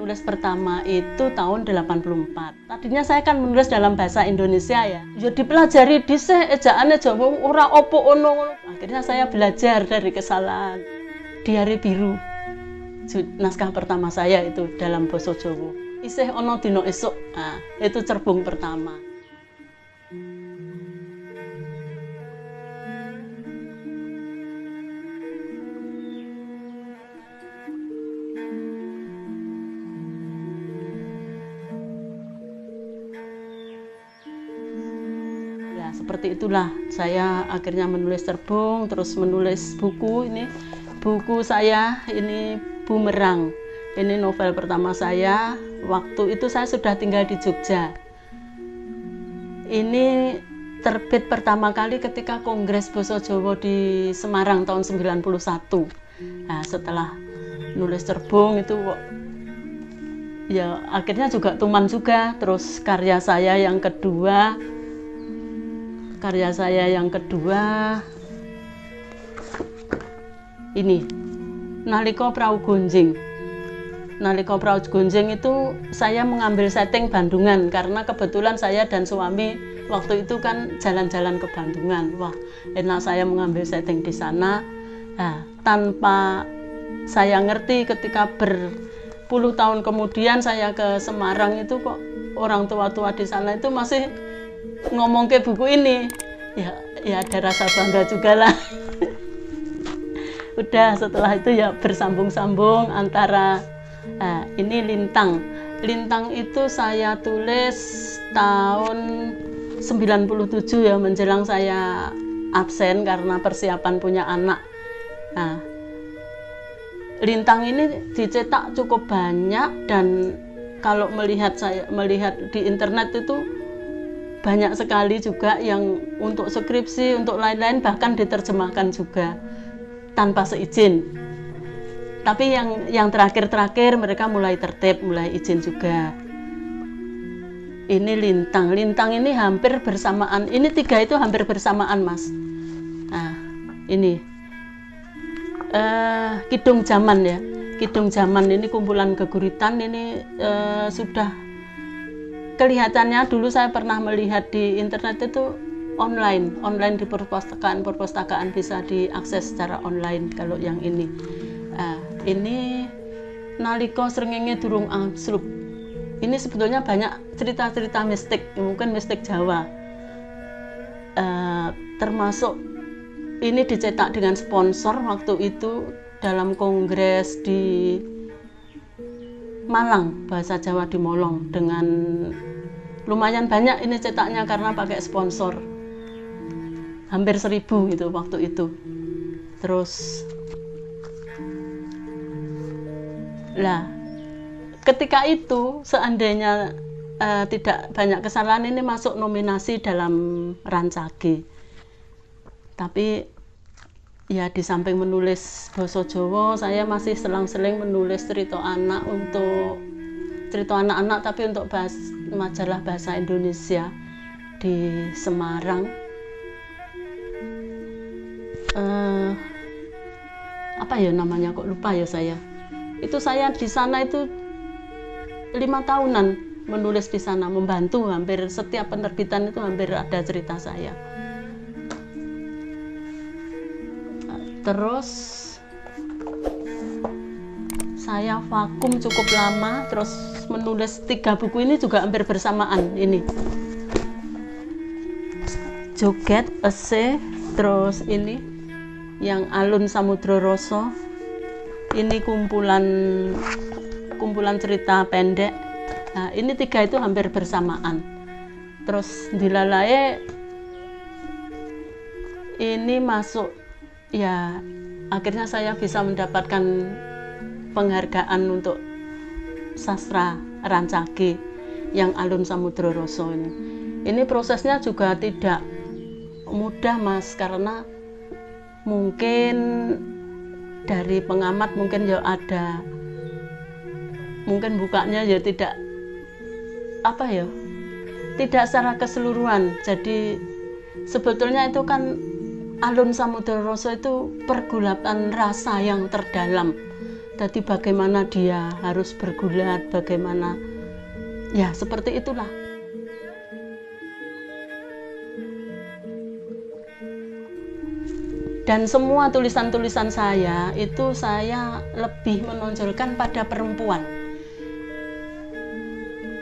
menulis pertama itu tahun 84. Tadinya saya kan menulis dalam bahasa Indonesia ya. Ya dipelajari dhisik ejaane Jawa ora opo ono. Akhirnya saya belajar dari kesalahan. Diari Biru. Naskah pertama saya itu dalam basa Jawa. Isih ono dina esuk. Nah, itu cerbung pertama. Ya, seperti itulah saya akhirnya menulis cerbung, terus menulis buku. Ini buku saya, ini Bumerang. Ini novel pertama saya. Waktu itu saya sudah tinggal di Jogja. Ini terbit pertama kali ketika Kongres Basa Jawa di Semarang tahun 91. Nah, setelah nulis cerbung itu ya akhirnya juga tuman juga. Terus karya saya yang kedua ini Nalika Prau Gonjing. Nalika Prau Gonjing itu saya mengambil setting Bandungan karena kebetulan saya dan suami waktu itu kan jalan-jalan ke Bandungan. Wah, enak saya mengambil setting di sana. Nah, tanpa saya ngerti ketika berpuluh tahun kemudian saya ke Semarang itu kok orang tua-tua di sana itu masih ngomong ke buku ini. Ya ada rasa bangga juga lah. Udah setelah itu ya bersambung-sambung antara ini Lintang. Lintang itu saya tulis tahun 97 ya, menjelang saya absen karena persiapan punya anak. Nah, Lintang ini dicetak cukup banyak dan kalau melihat di internet itu banyak sekali juga yang untuk skripsi, untuk lain-lain bahkan diterjemahkan juga tanpa seizin. Tapi yang terakhir mereka mulai tertib, mulai izin juga. Ini Lintang. Lintang ini hampir bersamaan. Ini tiga itu hampir bersamaan, Mas. Nah, ini Kidung Zaman ya. Kidung Zaman ini kumpulan geguritan ini sudah kelihatannya dulu saya pernah melihat di internet itu online di perpustakaan bisa diakses secara online. Kalau yang ini ini Nalika Srengenge Durung Angslup. Ini sebetulnya banyak cerita-cerita mistik, mungkin mistik Jawa, termasuk ini dicetak dengan sponsor waktu itu dalam kongres di Malang, bahasa Jawa di Molong, dengan lumayan banyak ini cetaknya karena pakai sponsor, hampir 1000 gitu waktu itu. Terus lah ketika itu seandainya tidak banyak kesalahan ini masuk nominasi dalam Rancage. Tapi ya di samping menulis basa Jawa, saya masih selang-seling menulis cerita anak untuk cerita anak-anak tapi untuk majalah bahasa Indonesia di Semarang. Apa ya namanya, kok lupa ya saya. Itu saya di sana itu 5 tahunan menulis di sana, membantu hampir setiap penerbitan itu hampir ada cerita saya. Terus saya vakum cukup lama, terus menulis 3 buku ini juga hampir bersamaan. Ini Joget, Esai, terus ini yang Alun Samudra Rasa. Ini kumpulan cerita pendek. Nah, ini 3 itu hampir bersamaan. Terus Dilalae ini masuk. Ya, akhirnya saya bisa mendapatkan penghargaan untuk sastra Rancage yang Alun Samudra Rasa ini. Ini prosesnya juga tidak mudah, Mas, karena mungkin dari pengamat mungkin ya ada, mungkin bukanya ya tidak secara keseluruhan. Jadi sebetulnya itu kan Alun Samudra Rasa itu pergulatan rasa yang terdalam. Tadi bagaimana dia harus bergulat, bagaimana, ya seperti itulah. Dan semua tulisan-tulisan saya itu saya lebih menonjolkan pada perempuan.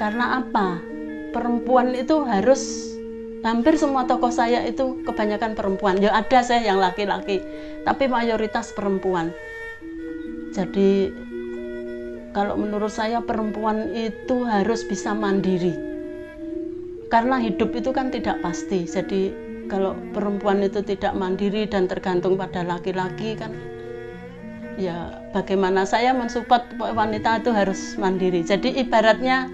Karena apa? Perempuan itu harus, hampir semua tokoh saya itu kebanyakan perempuan. Ya ada saya yang laki-laki, tapi mayoritas perempuan. Jadi kalau menurut saya perempuan itu harus bisa mandiri. Karena hidup itu kan tidak pasti. Jadi kalau perempuan itu tidak mandiri dan tergantung pada laki-laki kan, ya bagaimana saya mensupport wanita itu harus mandiri. Jadi ibaratnya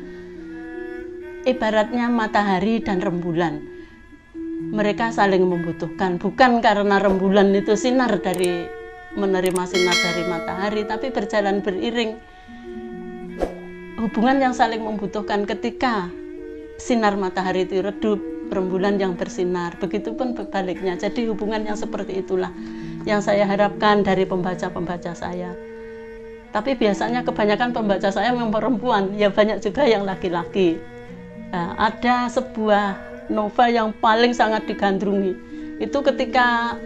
matahari dan rembulan. Mereka saling membutuhkan, bukan karena rembulan itu menerima sinar dari matahari, tapi berjalan beriring. Hubungan yang saling membutuhkan. Ketika sinar matahari itu redup, rembulan yang bersinar, begitupun baliknya. Jadi hubungan yang seperti itulah yang saya harapkan dari pembaca-pembaca saya. Tapi biasanya kebanyakan pembaca saya memang perempuan, ya banyak juga yang laki-laki. Nah, ada sebuah novel yang paling sangat digandrungi, itu ketika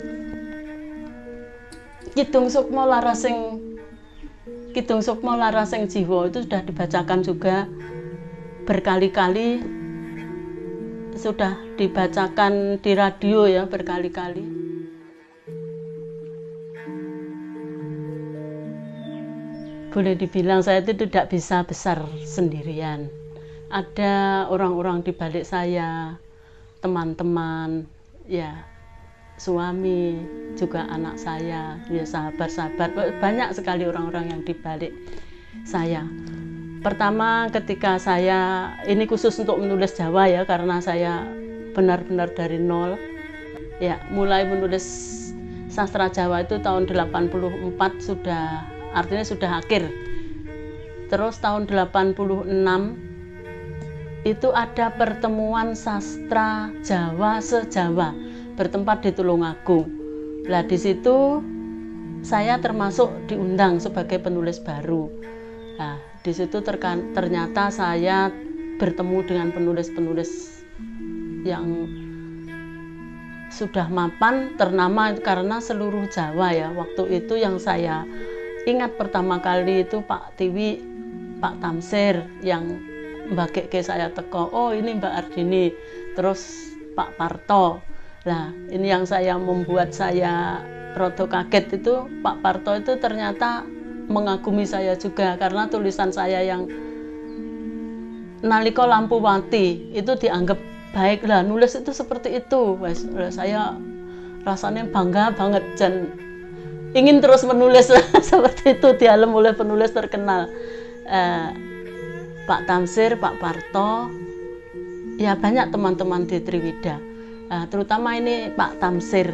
Kidung Sukma Larasing Jiwa itu sudah dibacakan juga berkali-kali, sudah dibacakan di radio ya berkali-kali. Boleh dibilang saya itu tidak bisa besar sendirian. Ada orang-orang di balik saya, teman-teman, ya suami, juga anak saya, ya sahabat-sahabat, banyak sekali orang-orang yang di balik saya. Pertama ketika saya, ini khusus untuk menulis Jawa ya, karena saya benar-benar dari nol. Ya, mulai menulis sastra Jawa itu tahun 84 artinya sudah akhir. Terus tahun 86 itu ada pertemuan sastra Jawa se-Jawa bertempat di Tulungagung. Nah, di situ saya termasuk diundang sebagai penulis baru. Nah, di situ ternyata saya bertemu dengan penulis-penulis yang sudah mapan, ternama karena seluruh Jawa ya. Waktu itu yang saya ingat pertama kali itu Pak Tiwi, Pak Tamsir yang mbak ke saya teko, oh ini Mbak Ardini, terus Pak Parto. Nah, ini yang membuat saya rada kaget itu, Pak Parto itu ternyata mengagumi saya juga karena tulisan saya yang Nalika Lampuwati itu dianggap baik. Lah, nulis itu seperti itu. Saya rasanya bangga banget dan ingin terus menulis seperti itu, dialem oleh penulis terkenal. Pak Tamsir, Pak Parto, ya banyak teman-teman di Triwida. Terutama ini Pak Tamsir.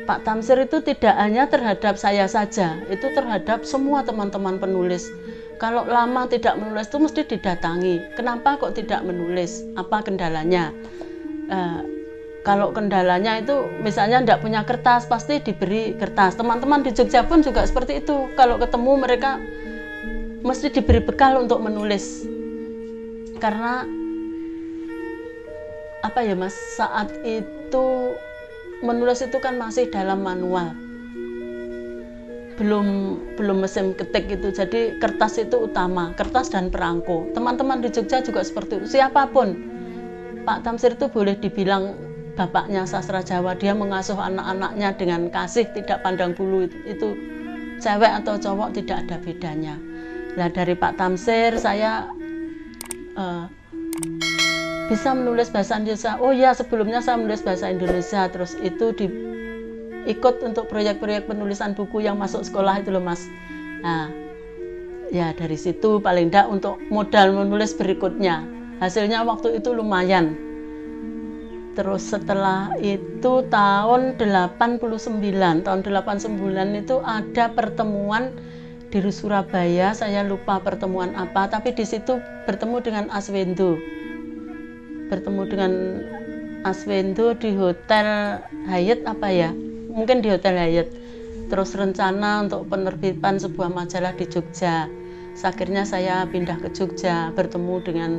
Pak Tamsir itu tidak hanya terhadap saya saja, itu terhadap semua teman-teman penulis. Kalau lama tidak menulis itu mesti didatangi. Kenapa kok tidak menulis? Apa kendalanya? Kalau kendalanya itu misalnya tidak punya kertas, pasti diberi kertas. Teman-teman di Jogja pun juga seperti itu. Kalau ketemu mereka mesti diberi bekal untuk menulis. Karena apa ya Mas, saat itu menulis itu kan masih dalam manual, belum mesin ketik itu, jadi kertas itu utama, kertas dan perangko. Teman-teman di Jogja juga seperti itu, siapapun. Pak Tamsir itu boleh dibilang bapaknya sastra Jawa, dia mengasuh anak-anaknya dengan kasih, tidak pandang bulu, itu cewek atau cowok tidak ada bedanya. Nah, dari Pak Tamsir saya bisa menulis bahasa Indonesia. Oh ya, sebelumnya saya menulis bahasa Indonesia, terus itu ikut untuk proyek-proyek penulisan buku yang masuk sekolah itu loh Mas. Nah, ya dari situ paling enggak untuk modal menulis berikutnya. Hasilnya waktu itu lumayan. Terus setelah itu tahun 89 itu ada pertemuan di Surabaya, saya lupa pertemuan apa, tapi di situ bertemu dengan Aswendo di Hotel Hyatt apa ya, mungkin di Hotel Hyatt. terus rencana untuk penerbitan sebuah majalah di Jogja. Akhirnya saya pindah ke Jogja, bertemu dengan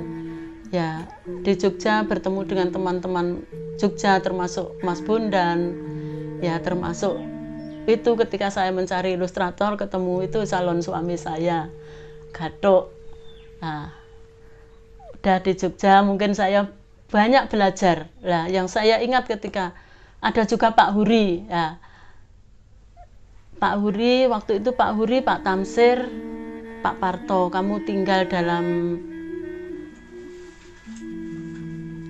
di Jogja bertemu dengan teman-teman Jogja termasuk Mas Bondan, termasuk itu ketika saya mencari ilustrator ketemu itu calon suami saya, Gatot. Nah, udah di Jogja mungkin saya banyak belajar. Nah, yang saya ingat ketika ada juga Pak Huri, Pak Huri waktu itu Pak Tamsir, Pak Parto, kamu tinggal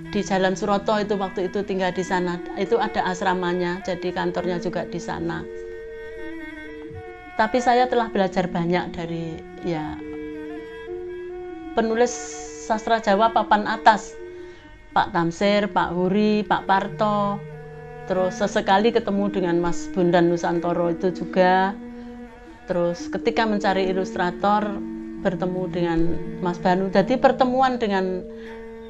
di Jalan Suroto itu waktu itu tinggal di sana. Itu ada asramanya, jadi kantornya juga di sana. Tapi saya telah belajar banyak dari penulis sastra Jawa papan atas, Pak Tamsir, Pak Huri, Pak Parto. Terus sesekali ketemu dengan Mas Bondan Nusantoro itu juga. Terus ketika mencari ilustrator bertemu dengan Mas Banu. Jadi pertemuan dengan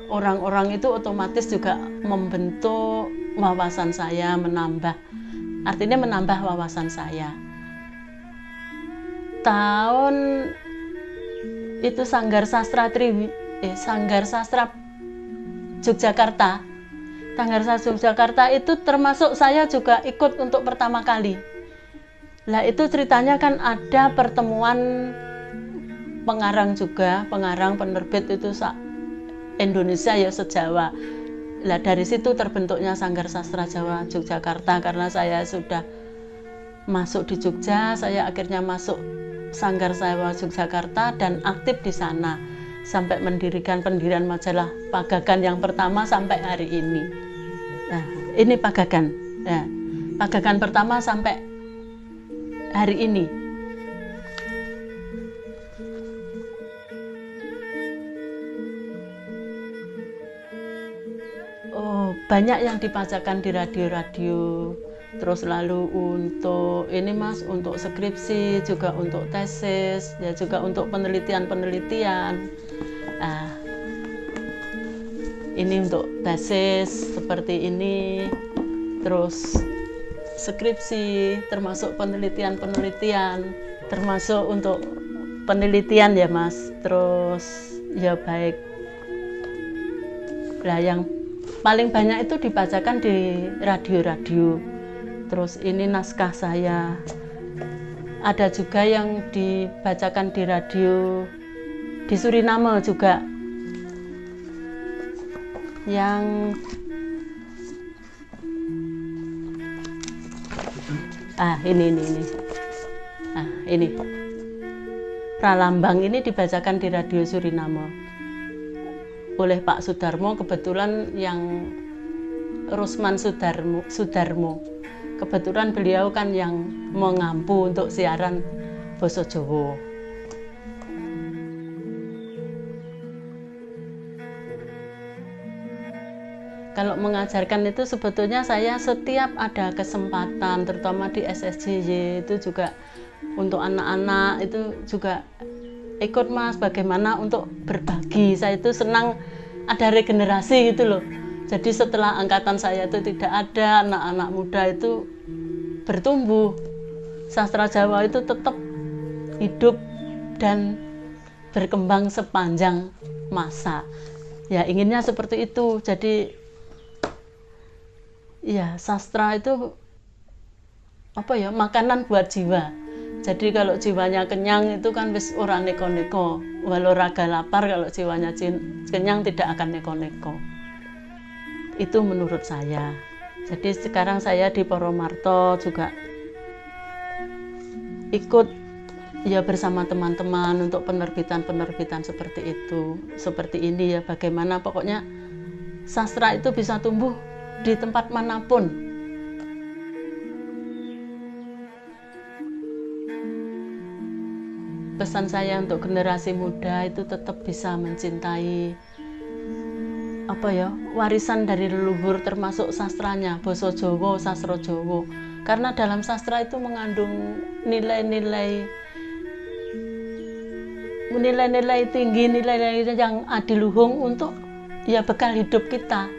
orang-orang itu otomatis juga membentuk wawasan saya, artinya menambah wawasan saya. Tahun itu Sanggar Sastra Yogyakarta. Sanggar Sastra Yogyakarta itu termasuk saya juga ikut untuk pertama kali. Lah itu ceritanya kan ada pertemuan pengarang penerbit itu Indonesia se-Jawa. Lah dari situ terbentuknya Sanggar Sastra Jawa Yogyakarta karena saya sudah masuk di Jogja, saya akhirnya masuk Sanggar Jawa Yogyakarta dan aktif di sana sampai pendirian majalah Pagagan yang pertama sampai hari ini. Nah, ini Pagagan. Pagagan pertama sampai hari ini. Banyak yang dibacakan di radio-radio, terus lalu untuk untuk skripsi, juga untuk tesis, juga untuk penelitian. Ini untuk tesis seperti ini, terus skripsi, termasuk penelitian, termasuk untuk penelitian ya Mas, terus baik. Lah yang paling banyak itu dibacakan di radio-radio. Terus ini naskah saya. Ada juga yang dibacakan di radio di Suriname juga. Yang ini. Pralambang ini dibacakan di radio Suriname oleh Pak Sudarmo, kebetulan yang Rusman Sudarmo. Kebetulan beliau kan yang mengampu untuk siaran Basa Jawa. Kalau mengajarkan itu sebetulnya saya setiap ada kesempatan, terutama di SSJY itu juga untuk anak-anak itu juga ikut Mas, bagaimana untuk berbagi. Saya itu senang ada regenerasi gitu loh. Jadi setelah angkatan saya itu tidak ada, anak-anak muda itu bertumbuh. Sastra Jawa itu tetap hidup dan berkembang sepanjang masa. Inginnya seperti itu. Jadi sastra itu makanan buat jiwa. Jadi kalau jiwanya kenyang itu kan wis ora neko-neko. Walau raga lapar, kalau jiwanya kenyang tidak akan neko-neko. Itu menurut saya. Jadi sekarang saya di Poromarto juga ikut bersama teman-teman untuk penerbitan seperti itu. Seperti ini bagaimana pokoknya sastra itu bisa tumbuh di tempat manapun. Pesan saya untuk generasi muda itu tetap bisa mencintai warisan dari leluhur, termasuk sastranya, basa Jawa, sastra Jawa. Karena dalam sastra itu mengandung nilai-nilai tinggi, nilai-nilai yang adiluhung untuk bekal hidup kita.